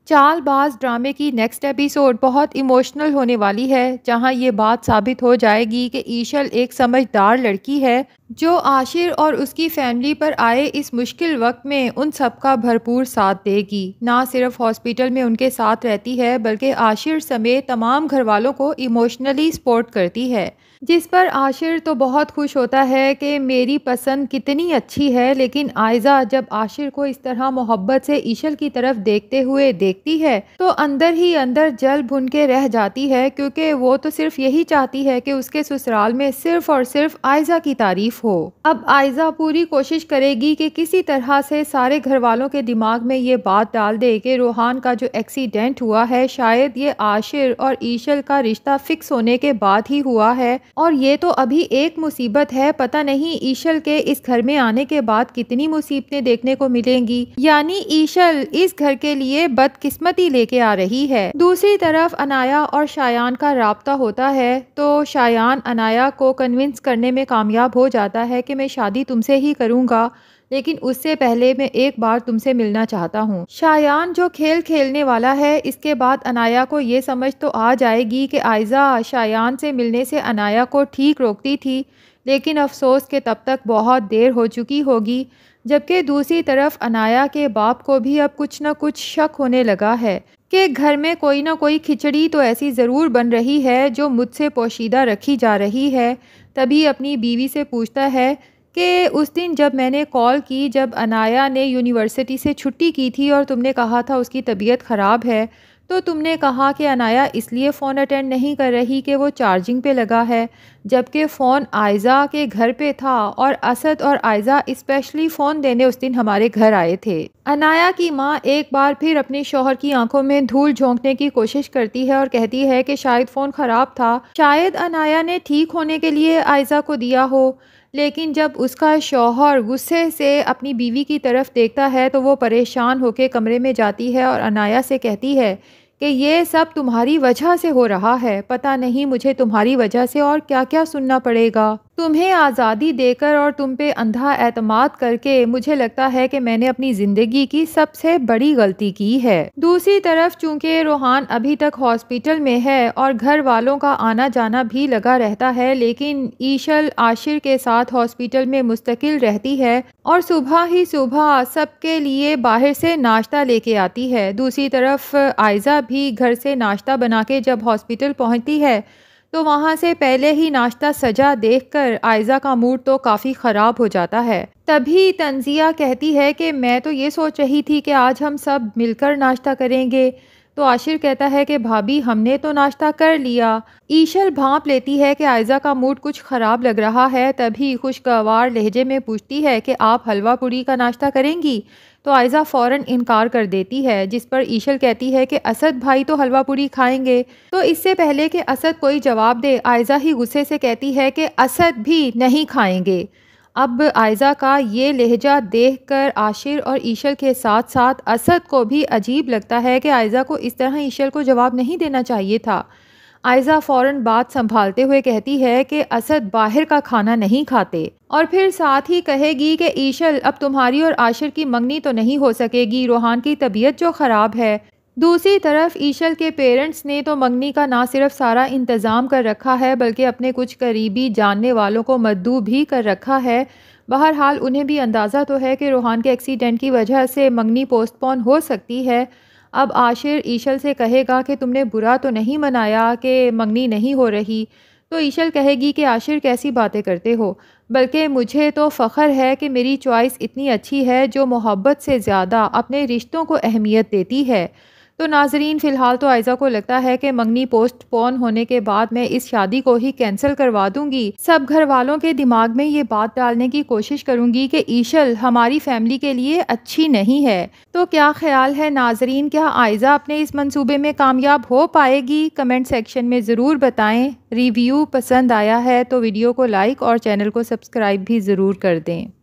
चालबाज ड्रामे की next episode बहुत इमोशनल होने वाली है, जहां ये बात साबित हो जाएगी कि ईशल एक समझदार लड़की है जो आशिर और उसकी फैमिली पर आए इस मुश्किल वक्त में उन सबका भरपूर साथ देगी। ना सिर्फ हॉस्पिटल में उनके साथ रहती है बल्कि आशिर समेत तमाम घर वालों को इमोशनली सपोर्ट करती है, जिस पर आशिर तो बहुत खुश होता है कि मेरी पसंद कितनी अच्छी है। लेकिन आयज़ा जब आशिर को इस तरह मोहब्बत से ईशल की तरफ देखते हुए देखती है तो अंदर ही अंदर जल भुन के रह जाती है, क्योंकि वो तो सिर्फ यही चाहती है कि उसके ससुराल में सिर्फ और सिर्फ आयज़ा की तारीफ हो। अब आयज़ा पूरी कोशिश करेगी कि किसी तरह से सारे घर वालों के दिमाग में ये बात डाल दे कि रोहान का जो एक्सीडेंट हुआ है शायद ये आशिर और ईशल का रिश्ता फिक्स होने के बाद ही हुआ है, और ये तो अभी एक मुसीबत है, पता नहीं ईशल के इस घर में आने के बाद कितनी मुसीबतें देखने को मिलेंगी। यानी ईशल इस घर के लिए बदकिस्मती लेके आ रही है। दूसरी तरफ अनाया और शायान का राब्ता होता है तो शायान अनाया को कन्विंस करने में कामयाब हो जाता है कि मैं शादी तुमसे ही करूँगा, लेकिन उससे पहले मैं एक बार तुमसे मिलना चाहता हूँ। शायान जो खेल खेलने वाला है, इसके बाद अनाया को ये समझ तो आ जाएगी कि आयज़ा शायान से मिलने से अनाया को ठीक रोकती थी, लेकिन अफसोस के तब तक बहुत देर हो चुकी होगी। जबकि दूसरी तरफ अनाया के बाप को भी अब कुछ न कुछ शक होने लगा है कि घर में कोई ना कोई खिचड़ी तो ऐसी ज़रूर बन रही है जो मुझसे पोशीदा रखी जा रही है। तभी अपनी बीवी से पूछता है कि उस दिन जब मैंने कॉल की, जब अनाया ने यूनिवर्सिटी से छुट्टी की थी और तुमने कहा था उसकी तबीयत ख़राब है, तो तुमने कहा कि अनाया इसलिए फ़ोन अटेंड नहीं कर रही कि वो चार्जिंग पे लगा है, जबकि फ़ोन आयज़ा के घर पे था और असद और आयज़ा स्पेशली फ़ोन देने उस दिन हमारे घर आए थे। अनाया की माँ एक बार फिर अपने शौहर की आंखों में धूल झोंकने की कोशिश करती है और कहती है कि शायद फ़ोन ख़राब था, शायद अनाया ने ठीक होने के लिए आयज़ा को दिया हो। लेकिन जब उसका शौहर गुस्से से अपनी बीवी की तरफ देखता है तो वो परेशान होकर कमरे में जाती है और अनाया से कहती है कि ये सब तुम्हारी वजह से हो रहा है, पता नहीं मुझे तुम्हारी वजह से और क्या क्या सुनना पड़ेगा। तुम्हें आज़ादी देकर और तुम पे अंधा एतमाद करके मुझे लगता है कि मैंने अपनी ज़िंदगी की सबसे बड़ी गलती की है। दूसरी तरफ चूंकि रोहान अभी तक हॉस्पिटल में है और घर वालों का आना जाना भी लगा रहता है, लेकिन ईशल आशिर के साथ हॉस्पिटल में मुस्तकिल रहती है और सुबह ही सुबह सबके लिए बाहर से नाश्ता लेके आती है। दूसरी तरफ आयज़ा भी घर से नाश्ता बना के जब हॉस्पिटल पहुंचती है तो वहाँ से पहले ही नाश्ता सजा देखकर आयज़ा का मूड तो काफ़ी ख़राब हो जाता है। तभी तंजिया कहती है कि मैं तो ये सोच रही थी कि आज हम सब मिलकर नाश्ता करेंगे। तो आशिर कहता है कि भाभी हमने तो नाश्ता कर लिया। ईशल भांप लेती है कि आयज़ा का मूड कुछ ख़राब लग रहा है, तभी खुशगवार लहजे में पूछती है कि आप हलवा पूड़ी का नाश्ता करेंगी। तो आयज़ा फ़ौरन इनकार कर देती है, जिस पर ईशल कहती है कि असद भाई तो हलवा पूड़ी खाएंगे। तो इससे पहले कि असद कोई जवाब दे, आयज़ा ही गुस्से से कहती है कि असद भी नहीं खाएंगे। अब आयज़ा का ये लहजा देखकर आशिर और ईशल के साथ साथ असद को भी अजीब लगता है कि आयज़ा को इस तरह ईशल को जवाब नहीं देना चाहिए था। आयज़ा फ़ौरन बात संभालते हुए कहती है कि असद बाहर का खाना नहीं खाते, और फिर साथ ही कहेगी कि ईशल अब तुम्हारी और आशिर की मंगनी तो नहीं हो सकेगी, रोहान की तबीयत जो ख़राब है। दूसरी तरफ ईशल के पेरेंट्स ने तो मंगनी का ना सिर्फ सारा इंतज़ाम कर रखा है बल्कि अपने कुछ करीबी जानने वालों को मद्दू भी कर रखा है। बहरहाल उन्हें भी अंदाज़ा तो है कि रोहान के एक्सीडेंट की वजह से मंगनी पोस्टपोन हो सकती है। अब आशिर ईशल से कहेगा कि तुमने बुरा तो नहीं मनाया कि मंगनी नहीं हो रही, तो ईशल कहेगी कि आशिर कैसी बातें करते हो, बल्कि मुझे तो फ़ख्र है कि मेरी चॉइस इतनी अच्छी है जो मोहब्बत से ज़्यादा अपने रिश्तों को अहमियत देती है। तो नाजरीन, फ़िलहाल तो आयज़ा को लगता है कि मंगनी पोस्टपोन होने के बाद मैं इस शादी को ही कैंसिल करवा दूंगी। सब घर वालों के दिमाग में ये बात डालने की कोशिश करूंगी कि ईशल हमारी फैमिली के लिए अच्छी नहीं है। तो क्या ख्याल है नाजरीन, क्या आयज़ा अपने इस मंसूबे में कामयाब हो पाएगी? कमेंट सेक्शन में ज़रूर बताएँ। रिव्यू पसंद आया है तो वीडियो को लाइक और चैनल को सब्सक्राइब भी ज़रूर कर दें।